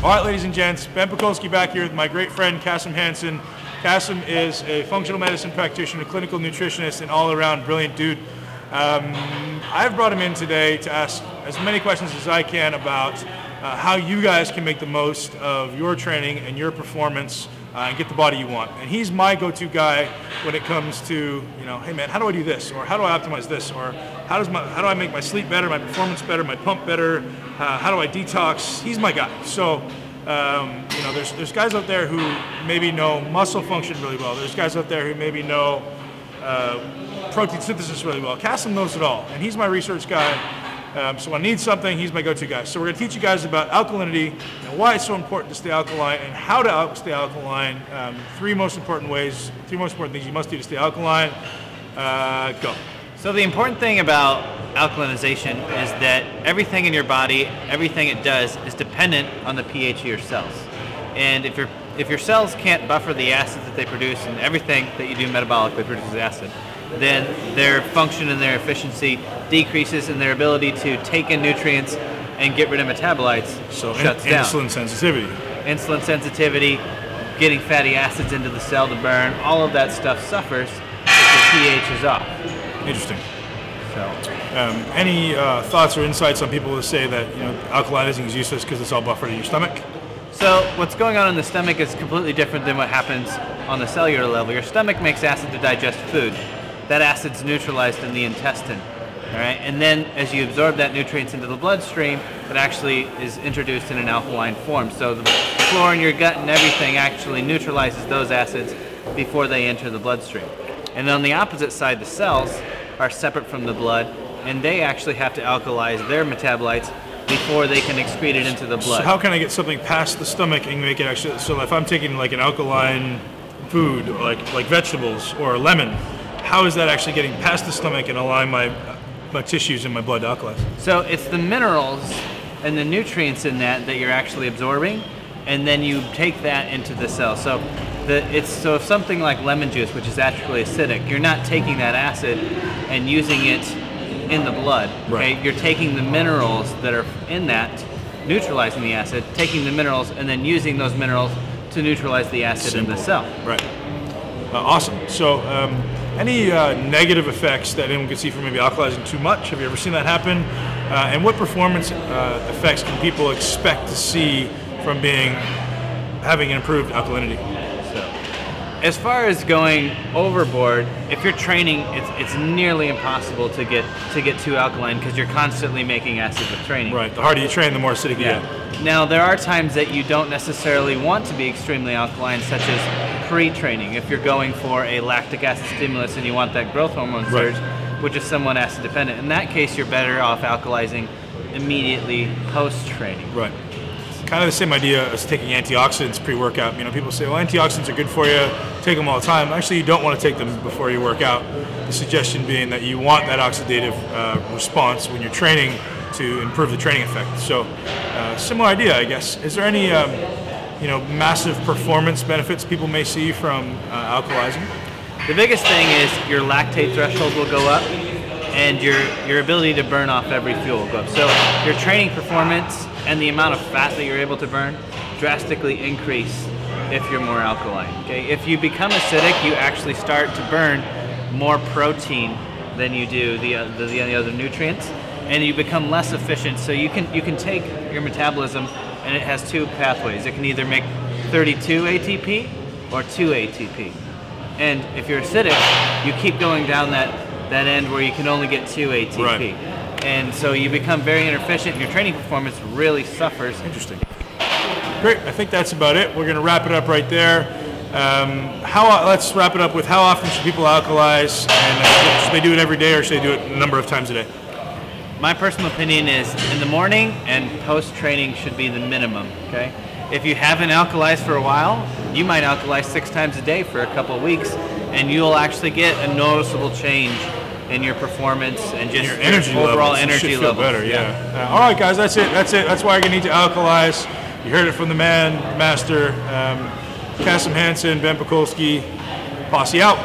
All right, ladies and gents, Ben Pakulski back here with my great friend Kasim Hansen. Kasim is a functional medicine practitioner, clinical nutritionist, and all-around brilliant dude. I've brought him in today to ask as many questions as I can about how you guys can make the most of your training and your performance and get the body you want. And he's my go-to guy when it comes to, hey man, how do I do this? Or how do I optimize this? Or how do I make my sleep better, my performance better, my pump better? How do I detox? He's my guy. So, there's guys out there who maybe know muscle function really well. There's guys out there who maybe know protein synthesis really well. Kasim knows it all, and he's my research guy. So when I need something, he's my go-to guy. So we're going to teach you guys about alkalinity and why it's so important to stay alkaline and how to stay alkaline. Three most important things you must do to stay alkaline. Go. So the important thing about alkalinization is that everything in your body, everything it does, is dependent on the pH of your cells. And if your cells can't buffer the acids that they produce, and everything that you do metabolically produces acid, then their function and their efficiency decreases, and their ability to take in nutrients and get rid of metabolites shuts down. Insulin sensitivity. Insulin sensitivity, getting fatty acids into the cell to burn, all of that stuff suffers if the pH is off. Interesting. So, any thoughts or insights on people who say that alkalizing is useless because it's all buffered in your stomach? So what's going on in the stomach is completely different than what happens on the cellular level. Your stomach makes acid to digest food. That acid's neutralized in the intestine. All right, and then as you absorb that nutrients into the bloodstream, it actually is introduced in an alkaline form. So the flora in your gut and everything actually neutralizes those acids before they enter the bloodstream. And on the opposite side, the cells are separate from the blood, and they actually have to alkalize their metabolites before they can excrete it into the blood. So how can I get something past the stomach and make it actually, so if I'm taking like an alkaline food, like vegetables or a lemon, how is that actually getting past the stomach and allowing my tissues and my blood to alkalize? So it's the minerals and the nutrients in that you're actually absorbing, and then you take that into the cell. So if something like lemon juice, which is actually acidic, you're not taking that acid and using it in the blood. Right. Okay? You're taking the minerals that are in that, neutralizing the acid, taking the minerals, and then using those minerals to neutralize the acid in the cell. Right. Awesome. So any negative effects that anyone could see from maybe alkalizing too much? Have you ever seen that happen? And what performance effects can people expect to see from having improved alkalinity? As far as going overboard, if you're training, it's nearly impossible to get too alkaline because you're constantly making acid with training. Right. The harder you train, the more acidic you get. Now, there are times that you don't necessarily want to be extremely alkaline, such as pre-training. If you're going for a lactic acid stimulus and you want that growth hormone surge, which is somewhat acid dependent, in that case, you're better off alkalizing immediately post-training. Right. Kind of the same idea as taking antioxidants pre-workout. People say, well, antioxidants are good for you, take them all the time. Actually, you don't want to take them before you work out. The suggestion being that you want that oxidative response when you're training to improve the training effect. So, similar idea, I guess. Is there any, massive performance benefits people may see from alkalizing? The biggest thing is your lactate threshold will go up, and your ability to burn off every fuel will go up. So your training performance and the amount of fat that you're able to burn drastically increase if you're more alkaline. Okay? If you become acidic, you actually start to burn more protein than you do the other nutrients, and you become less efficient. So you can take your metabolism, and it has two pathways. It can either make 32 ATP or 2 ATP. And if you're acidic, you keep going down that end where you can only get 2 ATP. Right. And so you become very inefficient, and your training performance really suffers. Interesting. Great. I think that's about it. We're going to wrap it up right there. Let's wrap it up with how often should people alkalize, and should they do it every day or should they do it a number of times a day? My personal opinion is in the morning and post-training should be the minimum. Okay. If you haven't alkalized for a while, you might alkalize 6 times a day for a couple of weeks, and you'll actually get a noticeable change in your performance and just your energy overall levels. energy levels. Better, yeah. All right, guys, that's it. That's why you're gonna need to alkalize. You heard it from the man, master, Kasim Hansen, Ben Pakulski. Posse out.